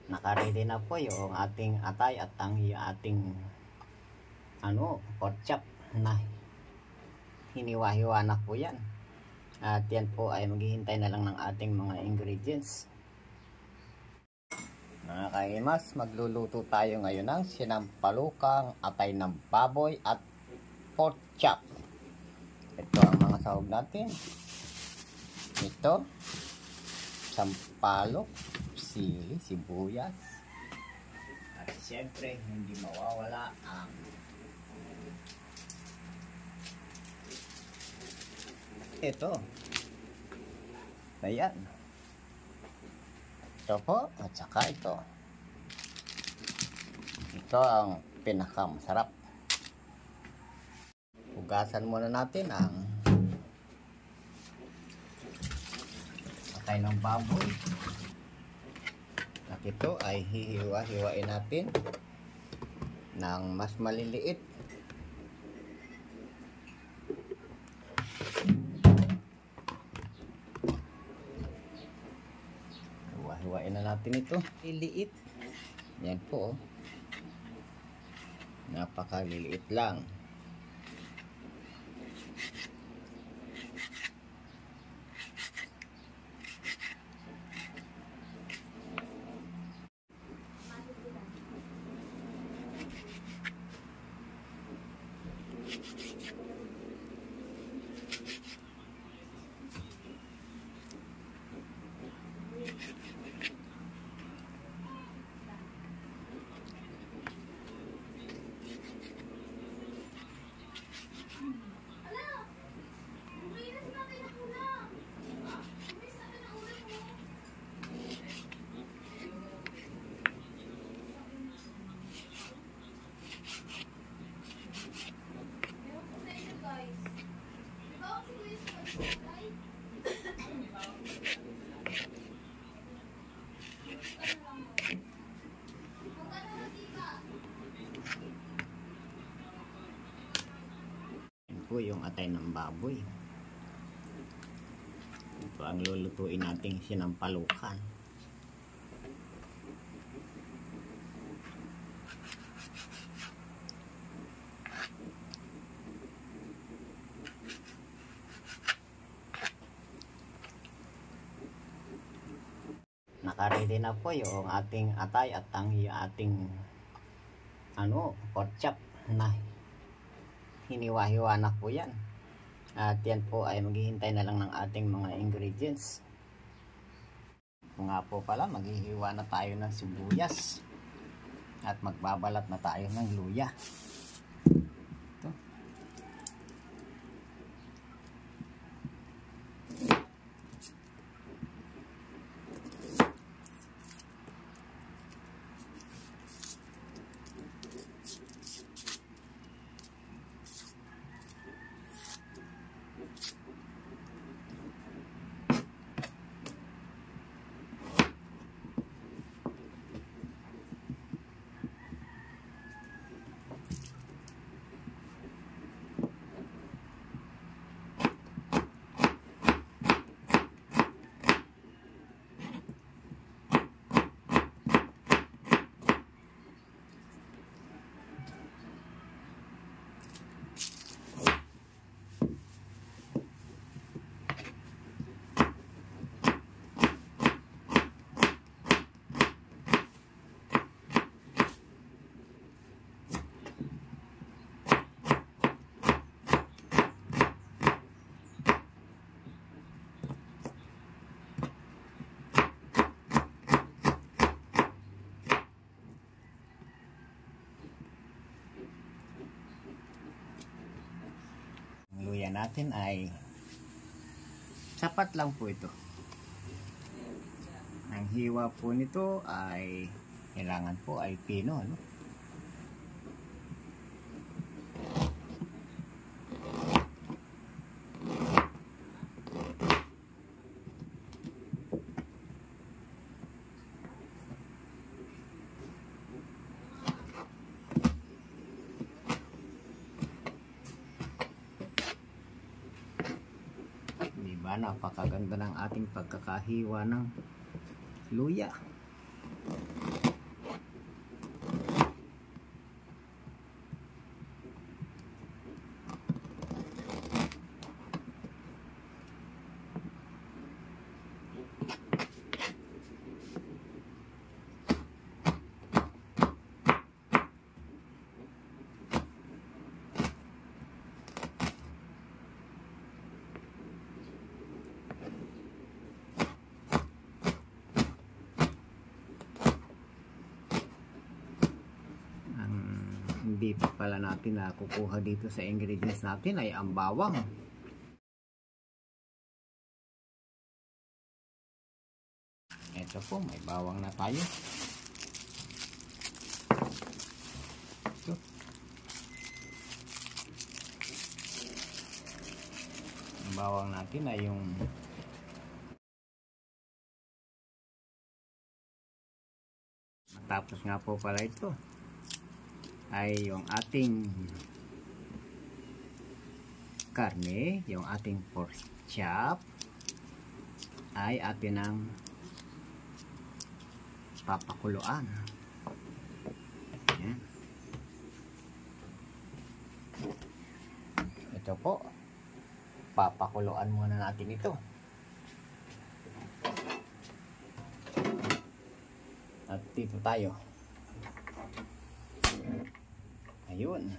Nakaready na po yung ating atay at ang ating pork chop na hiniwa-hiwa na po yan. At yan po ay maghihintay na lang ng ating mga ingredients. Mga kaimas, magluluto tayo ngayon ng sinampalukang atay ng baboy at pork chop. Ito ang mga sahog natin. Ito, sampalok, sili, sibuyas. At siyempre, hindi mawawala ang ito. Ayan. Ito po, at saka ito. Ito ang pinakamasarap. Hugasan muna natin ang atay ng baboy. At ito ay hihiwa-hiwain natin ng mas maliliit. Hiwain na natin ito. Liliit. Yan po. Napakaliliit lang. Po yung atay ng baboy. Ito ang lulutuin nating sinampalukan. Nakaready na po yung ating atay at ang ating pork chop na hiniwa-hiwa na po yan. At yan po ay maghihintay na lang ng ating mga ingredients. Nga po pala, maghihiwa na tayo ng sibuyas at magbabalat na tayo ng luya. Ito. Luya natin ay sapat lang po ito. Ang hiwa po nito ay kailangan po ay pino, Diba, napakaganda ng ating pagkakahiwa ng luya. hindi pa pala natin nakukuha dito sa ingredients natin ay ang bawang. Ito po, may bawang na tayo. Ito. Ang bawang natin ay yung matapos nga po pala ito ay yung ating karne, yung ating pork chop ay atin ang papakuluan. Ayan. Ito po, papakuluan muna natin ito. At dito tayo. Ayun.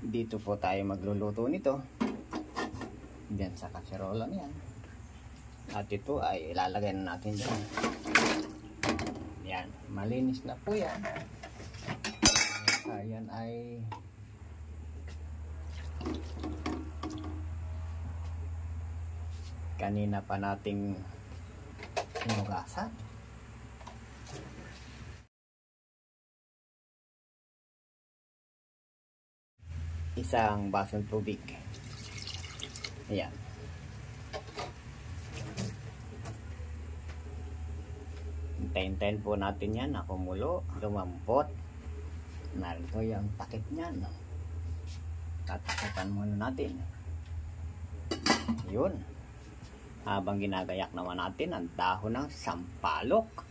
Dito po tayo magluluto nito. Diyan sa kaserola niyan. At ito ay ilalagay na natin dyan. Yan. Malinis na po yan. Ayan ay kanina pa nating hinugasan. Isang basong tubig. Ayan. Hintayin po natin yan na kumulo, lumambot. Narito yung takip niyan. Tatakipan muna natin. Yun. Habang ginagayak naman natin ang dahon ng sampalok.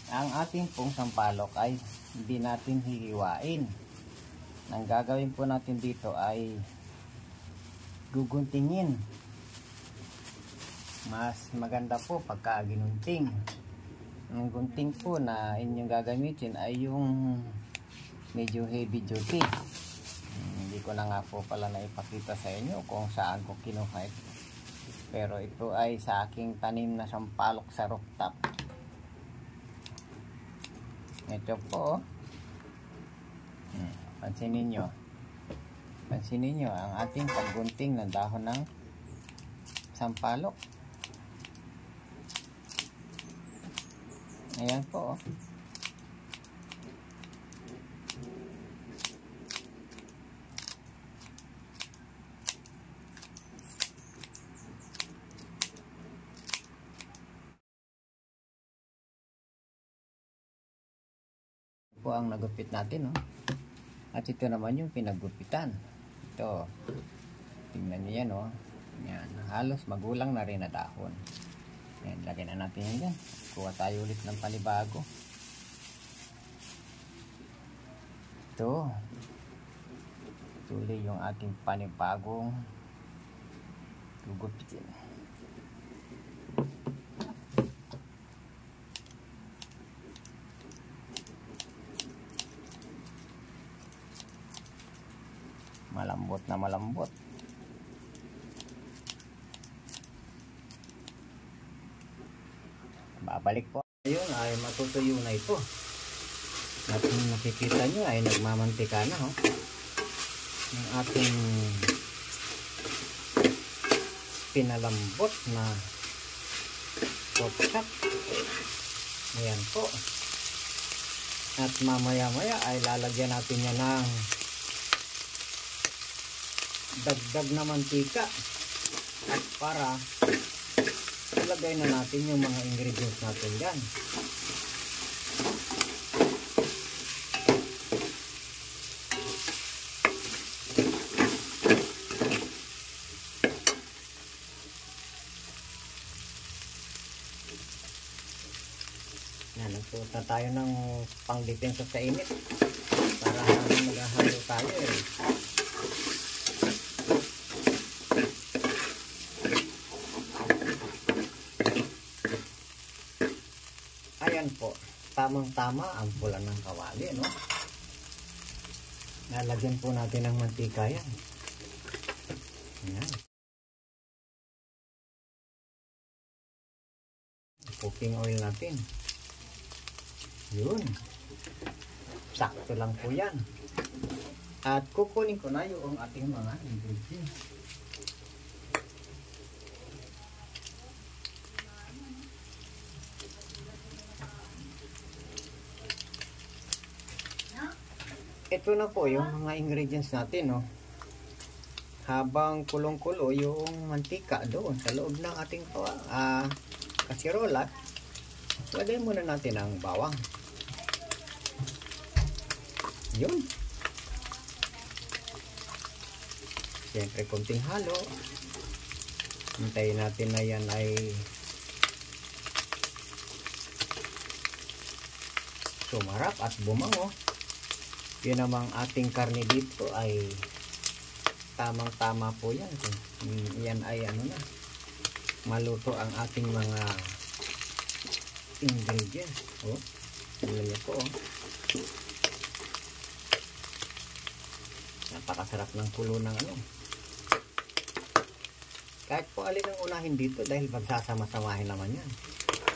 Ang ating pong sampalok ay hindi natin hihiwain. Ang gagawin po natin dito ay guguntingin. Mas maganda po pagka ginunting. Ang gunting po na inyong gagamitin ay yung medyo heavy duty. Hindi ko na nga po pala naipakita sa inyo kung saan ko kinuha ito. Pero ito ay sa aking tanim na sampalok sa rooftop. Ito po. Pansinin nyo. Pansinin nyo ang ating paggunting ng dahon ng sampalok. Ayan po. Po ang nagupit natin, no? At ito naman yung pinaggupitan. Ito. Tingnan niyo yan, no? Yan. Halos magulang na rin na dahon. Ayan, lagyan na natin yan dyan. Kuha tayo ulit ng panibago. Ito. Tuloy yung ating panibagong gugupitin. Malambot na malambot. Babalik po. Ayun ay matutuyo na ito. At kung nakikita nyo ay nagmamantika na, oh. Yung ating pinalambot na pork chop. Ayan po. At mamaya maya ay lalagyan natin yan ng dagdag na mantika. At para ilagay na natin yung mga ingredients natin dyan. Yan, nagpunta tayo ng pangdepensa sa init para maghahalo tayo eh. Ayan po, tamang-tama ang pula ng kawali, no? Lalagyan po natin ng mantika yan. Ayan. Cooking oil natin. Yun. Sakto lang po yan. At kukunin ko na yung ating mga ingredients. Ito na po yung mga ingredients natin, no? Habang kulong-kulo yung mantika doon sa loob ng ating kasirola, lagay muna natin ang bawang. Yun. Siyempre, konting halo. Hintayin natin na yan ay sumarap at bumango. Yun namang ating karne dito ay tamang-tama po yan. Yan ay ano na, maluto ang ating mga ingredients. Oh, tingnan niyo po. Napakasarap ng kulo ng ano. Kahit po alin ang unahin dito dahil magsasama-samahin naman yan.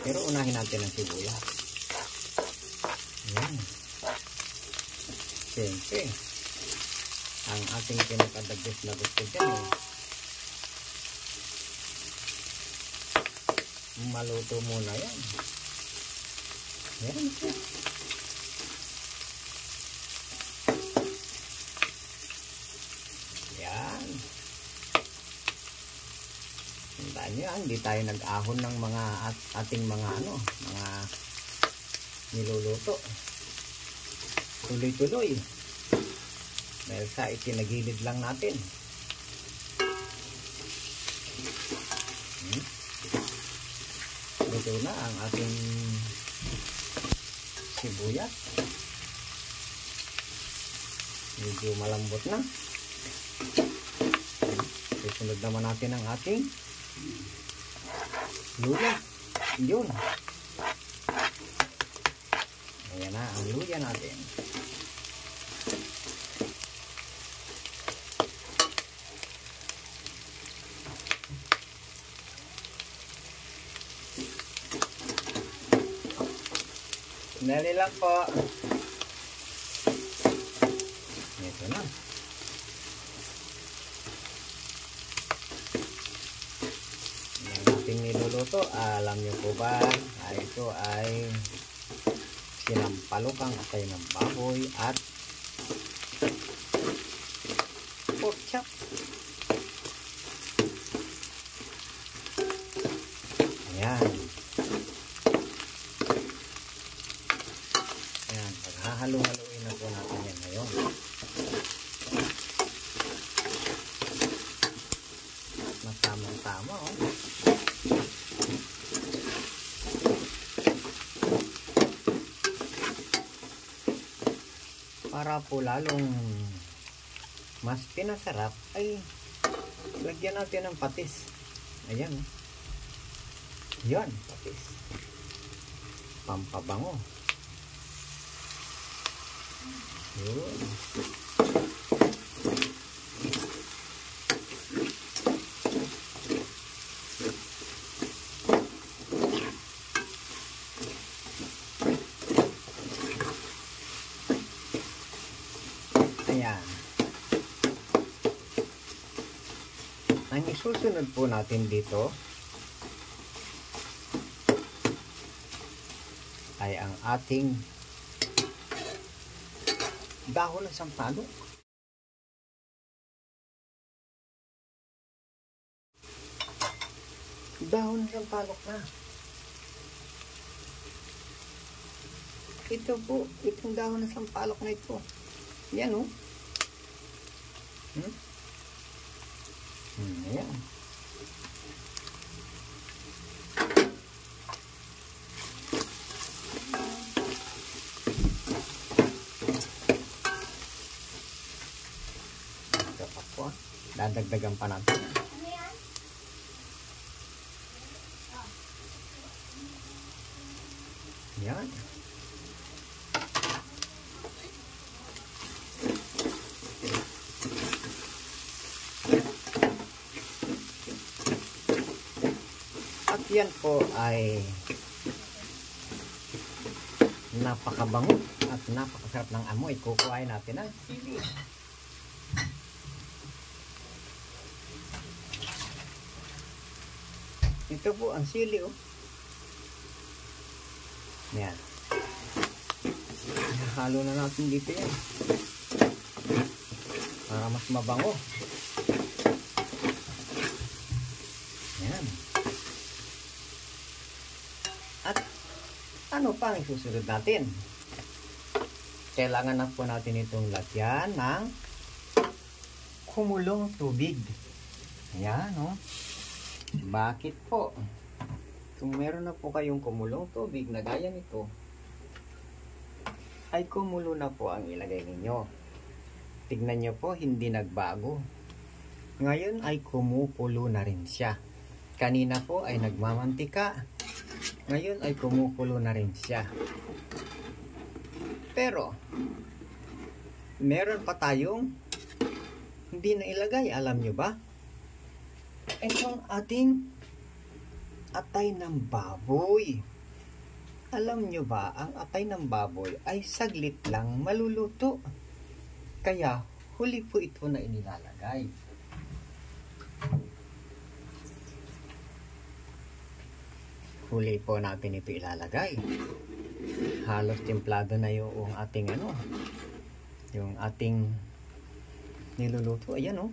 Pero unahin natin ang sibuyas. Ayan. Siyempre, ang ating pinakadagdag na gusto dyan maluto muna yan. Ayan. Ayan. Tandaan nyo, hindi tayo nag-ahon ng mga ating mga mga niluluto. Tuloy-tuloy. Dahil sa itinagilid lang natin. Luto na ang ating sibuyas. Medyo malambot na. Susunod naman natin ang ating luya. Yun. Ayan na ang luya natin. Dali lang po. Ito na. Ang ating niluluto, alam nyo po ba, ito ay sinampalukang atay ng baboy at pork chop. Ayan. Ayan, paghahalo-haloin na po natin yan ngayon. Matamang-tama, oh. Para po lalong mas pinasarap ay lagyan natin ng patis. Ayan. Yan, patis. Pampabango. Yun. Ayan. Ang isusunod po natin dito ay ang ating dahon ng sampalok. Dahon ng sampalok na. Ito po, itong dahon ng sampalok na ito. Yan, oh. Ayan. Ito pa po. Dadagdagan pa natin. Yan. Yan po ay napakabango at napakasarap ng amoy. Kukuhain natin ang sili. Ito po ang sili, oh. Yan. Halo na natin dito yan. Para mas mabango. Yan. At ano pa ang susunod natin? Kailangan na po natin itong lagyan ng kumulong tubig. Ayan, oh. Bakit po? Kung meron na po kayong kumulong tubig na gaya nito, ay kumulo na po ang ilagay ninyo. Tignan nyo po, hindi nagbago. Ngayon ay kumukulo na rin siya. Kanina po ay nagmamantika. Ngayon ay kumukulo na rin siya. Pero, meron pa tayong hindi na ilagay. Alam nyo ba? Itong ating atay ng baboy. Alam nyo ba, ang atay ng baboy ay saglit lang maluluto. Kaya, huli po ito na inilalagay. Huli po natin ito ilalagay. Halos templado na yung ating yung ating niluluto. Ayan, oh.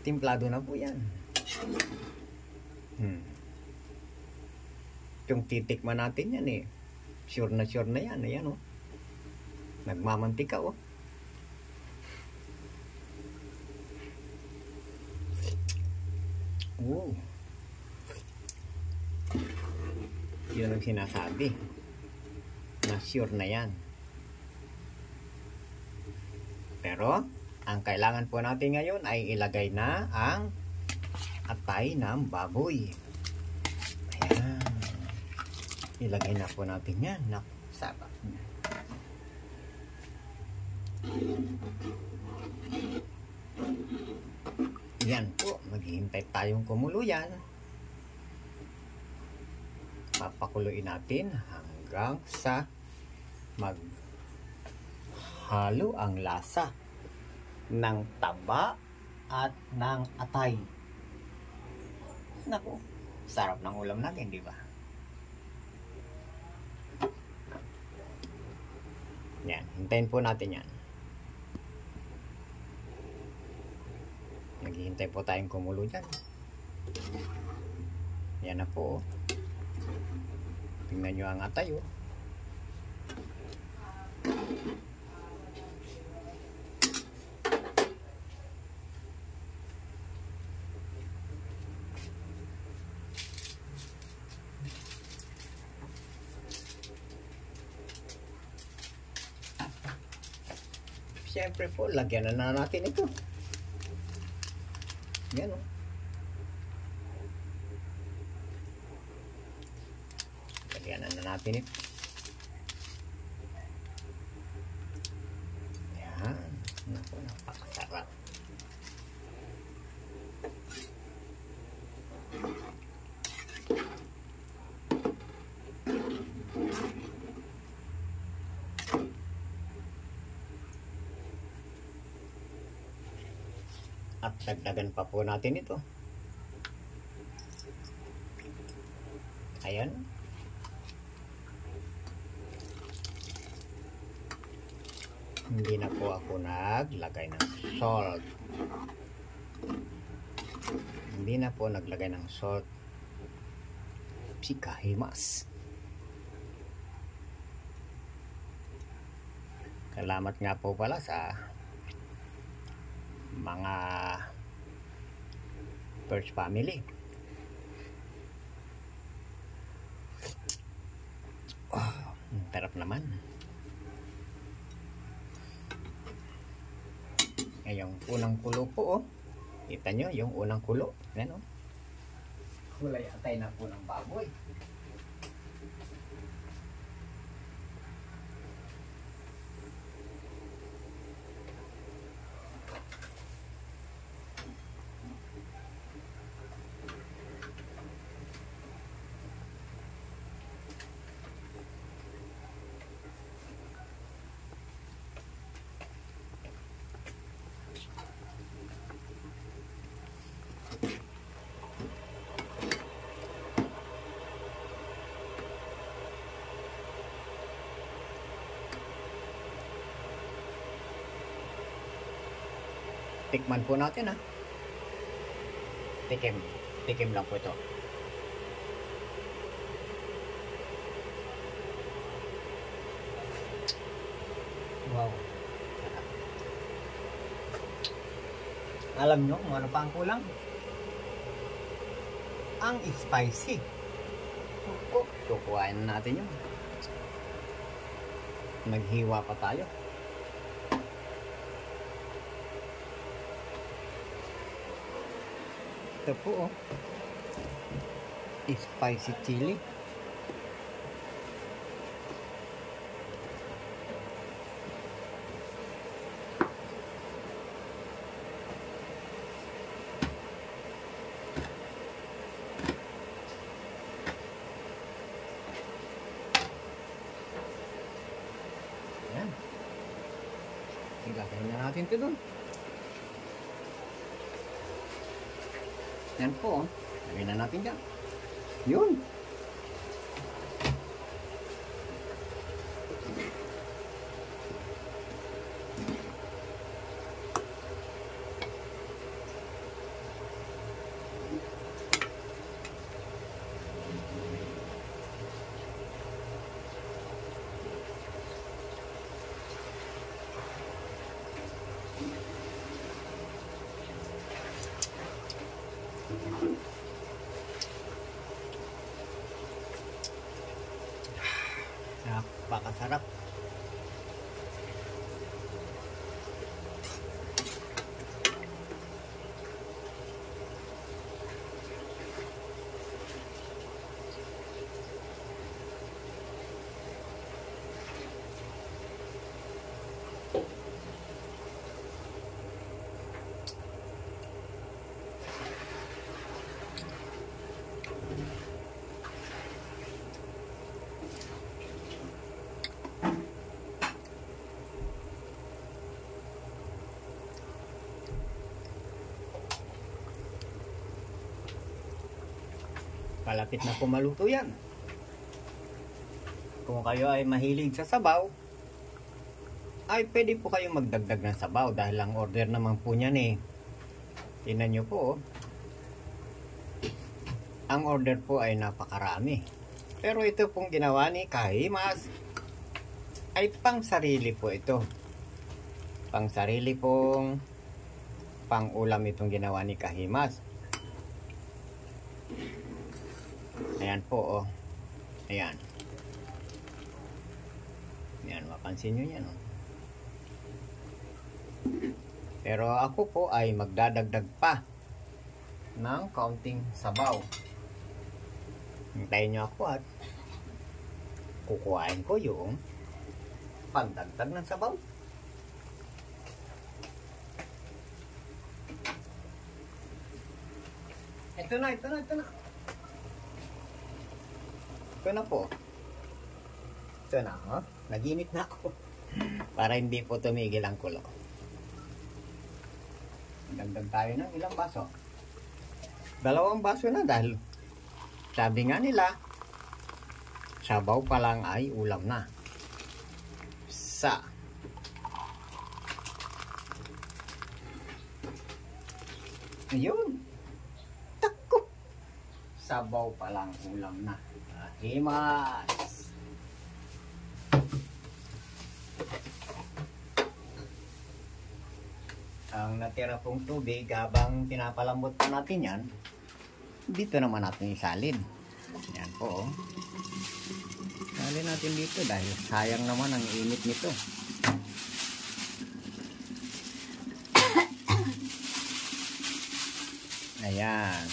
Templado na po yan. Yung titikman natin yan, eh. Sure na yan. Ayan, oh. Nagmamantika, oh. Wow. Yun ang sinasabi. Na sure na yan. Pero, ang kailangan po natin ngayon ay ilagay na ang atay ng baboy. Ayan. Ilagay na po natin yan. Sarap. Yan po. Maghihintay tayong kumulo yan. Papakuluin natin hanggang sa maghalo ang lasa ng taba at ng atay. Naku, sarap ng ulam natin, di ba? Yan, hintayin po natin yan. Naghihintay po tayong kumulo dyan. Yan na po. Tingnan nyo ang atay, oh. Siyempre po, lagyan na natin ito. Yan, oh. Lagyan na natin ito. Yan. Naku, napakasarap. At dagdagan pa po natin ito. Ayan. Hindi na po ako naglagay ng salt. Hindi na po naglagay ng salt. Pikahimas. Salamat nga po pala sa mga first family. Oh, sarap naman. Yung unang kulo po, oh. Kita nyo yung unang kulo. Yan, oh. Kulay atay na po ng baboy. Tikman po natin ha. Tikim. Tikim lang po ito. Wow. Alam nyo kung ano pa ang kulang? Ang spicy. Kukuhain na natin yun. Naghiwa pa tayo. Ito po oh. Spicy chili. Ayan. Ilagay na natin ito dun. Yan po, lagay na natin dyan. Yun. Napakasarap. Palapit na po maluto yan. Kung kayo ay mahilig sa sabaw, ay pwede po kayong magdagdag ng sabaw dahil ang order naman po niyan eh. Tingnan nyo po oh. Ang order po ay napakarami. Pero ito pong ginawa ni Kahimas ay pang sarili po ito. Pang sarili pong pang ulam itong ginawa ni Kahimas. Ayan po oh. Ayan. Ayan, mapansin nyo yan oh. Pero ako po ay magdadagdag pa ng kaunting sabaw. Hintayin nyo ako at kukuhain ko yung pagdagdag ng sabaw. Ito na. Ito na po. Ito na, oh. Naginit na ako. Para hindi po tumigil ang kulo. Dagdag tayo ng ilang baso. 2 baso na dahil sabi nga nila, sabaw pa lang ay ulam na. Ayun. Tako. Sabaw pa lang ulam na. Himas. Ang natira pong tubig habang pinapalambot pa natin yan, dito naman natin isalin. Yan po. Salin natin dito dahil sayang naman ang init nito. Ayan.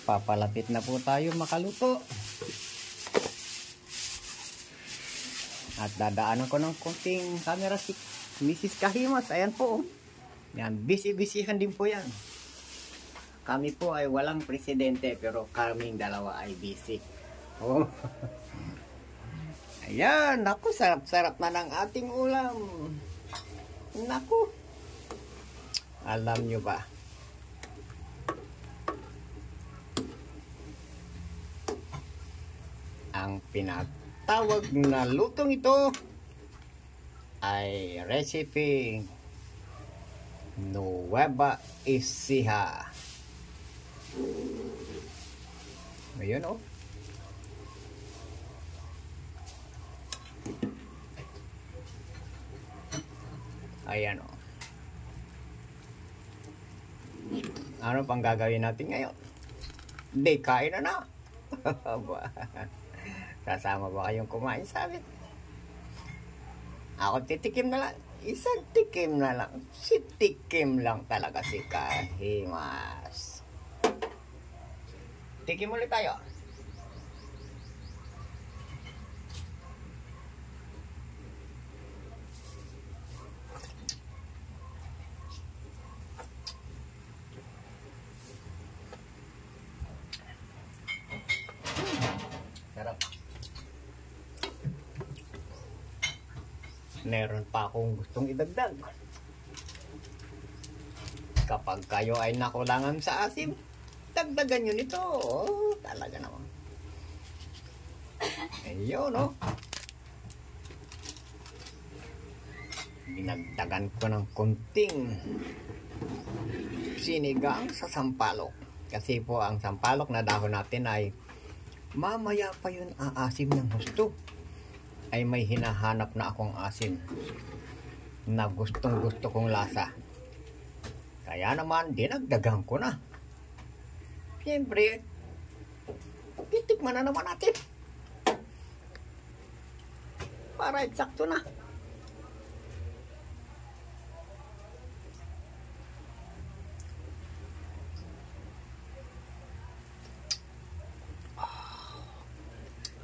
Papalapit na po tayo makaluto. At dadaanan ko ng konting camera si Mrs. Kahimas. Ayan po. Yan, busy-busyhan din po yan. Kami po ay walang presidente pero kaming dalawa ay busy. Oh. Ayan, naku, sarap-sarap na ng ating ulam. Naku. Alam nyo ba? Ang pinatawag na lutong ito ay recipe Nueva Ecija. Ayun oh. Ayan oh. Ano pang gagawin natin ngayon? Hindi, kain na. Kasama ba kayong kumain sa amin? Ako titikim na lang. Isang tikim na lang. Si tikim lang talaga si Kahimas. Tikim ulit tayo. Sarap. Meron pa akong gustong idagdag. Kapag kayo ay nakulangan sa asim, dagdagan nyo nito. Oh, talaga naman. Ayun, no? Dinagdagan ko ng kunting sinigang sa sampalok. Kasi po ang sampalok na dahon natin ay mamaya pa yun aasim ng gusto. Ay may hinahanap na akong asim na gustong gusto kong lasa. Kaya naman dinagdagan ko na. Siyempre, titikman na naman natin. Para eksakto na.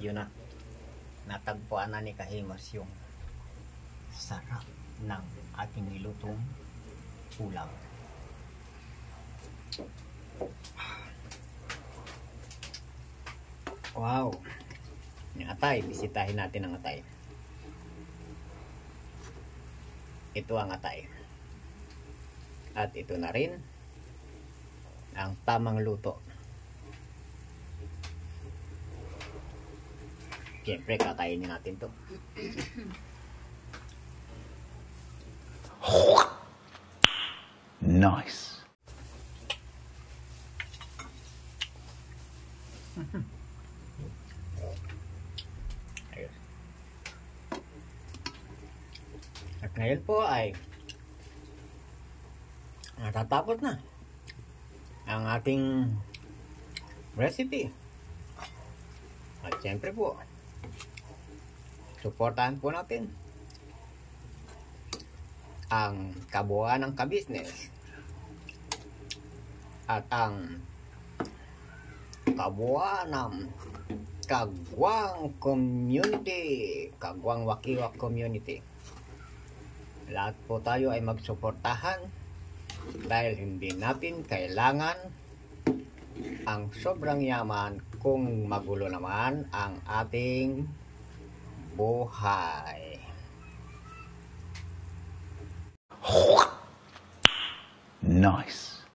Yun na. Natagpuan na ni Kahimas yung sarap ng ating nilutong ulam. Wow! Yung atay, bisitahin natin ang atay. Ito ang atay. At ito na rin ang tamang luto. Siyempre, kakainin natin to. Nice. Ayos. At ngayon po ay natatapos na ang ating recipe. At siyempre po, suportahan po natin ang kabuuan ng kabisnes at ang kabuuan ng Kagwang Community, Kagwang Wakiwak Community. Lahat po tayo ay magsuportahan dahil hindi natin kailangan ang sobrang yaman kung magulo naman ang ating buhay. Nice.